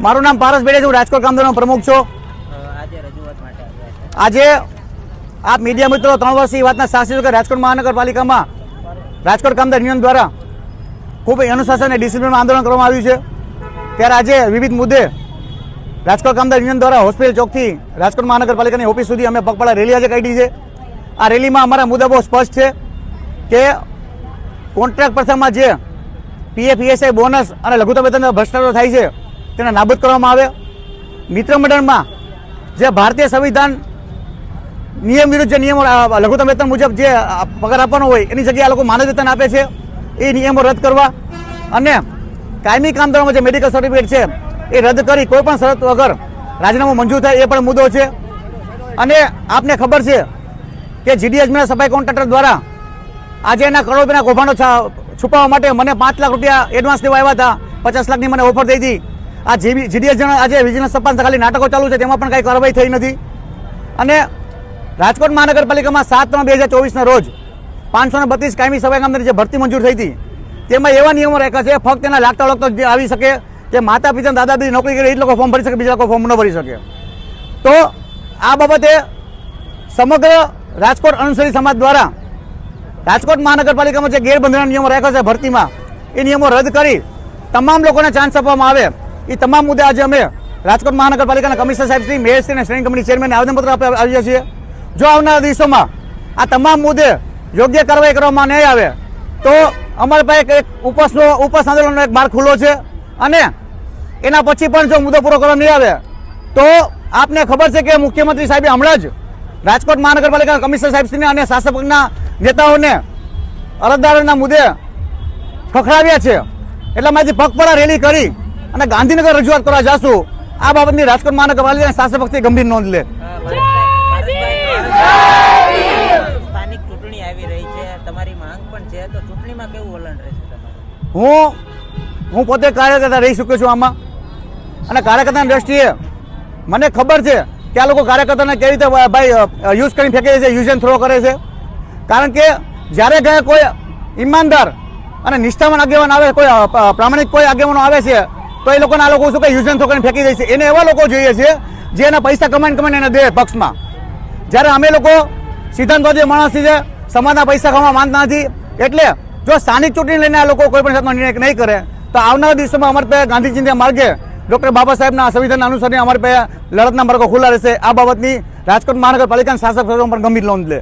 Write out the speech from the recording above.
મારું નામ પારસ બેડે છે, હું રાજકોટ કામદારનો પ્રમુખ છું. આજે આપ મીડિયા મિત્રો 3 વર્ષથી વાતના સાક્ષી છો કે રાજકોટ મહાનગરપાલિકામાં રાજકોટ કામદાર યુનિયન દ્વારા ખૂબ અનુશાસન અને ડિસિપ્લિનનું આંદોલન કરવામાં આવ્યું છે. ત્યારે આજે વિવિધ મુદ્દે રાજકોટ કામદાર યુનિયન દ્વારા હોસ્પિટલ ચોકથી રાજકોટ મહાનગરપાલિકાની ઓફિસ સુધી અમે પગપાળા રેલી આજે કાઢી છે. આ રેલીમાં અમારા મુદ્દા બહુ સ્પષ્ટ છે કે કોન્ટ્રાક્ટ પ્રથામાં જે પીએફ ઈએસઆઈ બોનસ અને લઘુત્તમ વેતનનો ભ્રષ્ટાચાર થાય છે તેને નાબૂદ કરવામાં આવે. મિત્ર મંડળમાં જે ભારતીય સંવિધાન નિયમ વિરુદ્ધ જે નિયમો લઘુત્તમ વેતન મુજબ જે પગાર આપવાનો હોય એની જગ્યાએ આ લોકો માનદ વેતન આપે છે એ નિયમો રદ કરવા અને કાયમી કામદારોમાં જે મેડિકલ સર્ટિફિકેટ છે એ રદ કરી કોઈ પણ શરત વગર રાજીનામું મંજૂર થાય એ પણ મુદ્દો છે. અને આપને ખબર છે કે જીડીએચના સફાઈ કોન્ટ્રાક્ટર દ્વારા આજે એના કરોડ રૂપિયાના કૌભાંડો છુપાવવા માટે મને 5 લાખ રૂપિયા એડવાન્સ દેવા આવ્યા હતા. 50 લાખની મને ઓફર થઈ હતી. આ જીડીએચ આજે વિજિલન્સ તપાસ ખાલી નાટકો ચાલુ છે, તેમાં પણ કાંઈ કાર્યવાહી થઈ નથી. અને રાજકોટ મહાનગરપાલિકામાં 7/3/2024ના રોજ 532 કાયમી સફાઈ કામદારની જે ભરતી મંજૂર થઈ હતી તેમાં એવા નિયમો રાખ્યા છે ફક્ત એના લાગતા ઓળખતો જે આવી શકે કે માતા પિતા દાદા દાદી નોકરી કરે એ લોકો ફોર્મ ભરી શકે, બીજા લોકો ફોર્મ ન ભરી શકે. તો આ બાબતે સમગ્ર રાજકોટ અનુસૂચિત સમાજ દ્વારા રાજકોટ મહાનગરપાલિકામાં જે ગેરબંધારણ નિયમો રાખ્યા છે ભરતીમાં એ નિયમો રદ કરી તમામ લોકોને ચાન્સ આપવામાં આવે એ તમામ મુદ્દે આજે અમે રાજકોટ મહાનગરપાલિકાના કમિશનર સાહેબ શ્રી, મેયર શ્રી અને સ્ટેન્ડિંગ કમિટી ચેરમેનને આવેદનપત્ર આપ્યા છીએ. જો આવનારા દિવસોમાં આ તમામ મુદ્દે યોગ્ય કાર્યવાહી કરવામાં નહીં આવે તો અમારી પાસે એક ઉપવાસ આંદોલનનો એક માર્ગ ખુલ્લો છે. અને એના પછી પણ જો મુદ્દો પૂરો કરવામાં નહીં આવે તો આપને ખબર છે કે મુખ્યમંત્રી સાહેબે હમણાં જ રાજકોટ મહાનગરપાલિકાના કમિશનર સાહેબશ્રીને અને શાસક પક્ષના નેતાઓને અરજદારોના મુદ્દે ખખડાવ્યા છે. એટલા માટે પગપાળા રેલી કરી અને ગાંધીનગર રજૂઆત કરવા જશું. આ બાબતની રાજકોટ મહાનગરપાલિકાના શાસક પક્ષે ગંભીર નોંધ લે. સ્થાનિક ચૂંટણી આવી રહી છે, તમારી માંગ પણ છે, તો ચૂંટણીમાં કેવું વલણ રહેશે તમારું? હું પોતે કાર્યકર્તા રહી ચૂક્યો છું આમાં. અને કાર્યકર્તાની દ્રષ્ટિએ મને ખબર છે કે આ લોકો કાર્યકર્તાને કેવી રીતે ભાઈ યુઝ કરીને ફેંકે છે, યુઝ એન્ડ થ્રો કરે છે. કારણ કે જ્યારે ગયા કોઈ ઈમાનદાર અને નિષ્ઠાવાન આગેવાન આવે, કોઈ પ્રામાણિક કોઈ આગેવાનો આવે છે તો એ લોકોને આ લોકો શું કે યુઝ એન્ડ થ્રો કરીને ફેંકી દે છે. એને એવા લોકો જોઈએ છે જે એના પૈસા કમાઈને એને દે પક્ષમાં. જ્યારે અમે લોકો સિદ્ધાંતવાદી માણસ છે, સમાજના પૈસા ખાવા માંગતા નથી. એટલે જો સ્થાનિક ચૂંટણી લઈને આ લોકો કોઈ પણ જાતનો નિર્ણય નહીં કરે તો આવનારા દિવસોમાં અમારી પાસે ગાંધીજીના માર્ગે ડૉક્ટર બાબા સાહેબના સંવિધાનના અનુસરીને અમારી પાસે લડતના માર્ગો ખુલ્લા રહેશે. આ બાબતની રાજકોટ મહાનગરપાલિકાના શાસક પર ગંભીર નોંધ લે.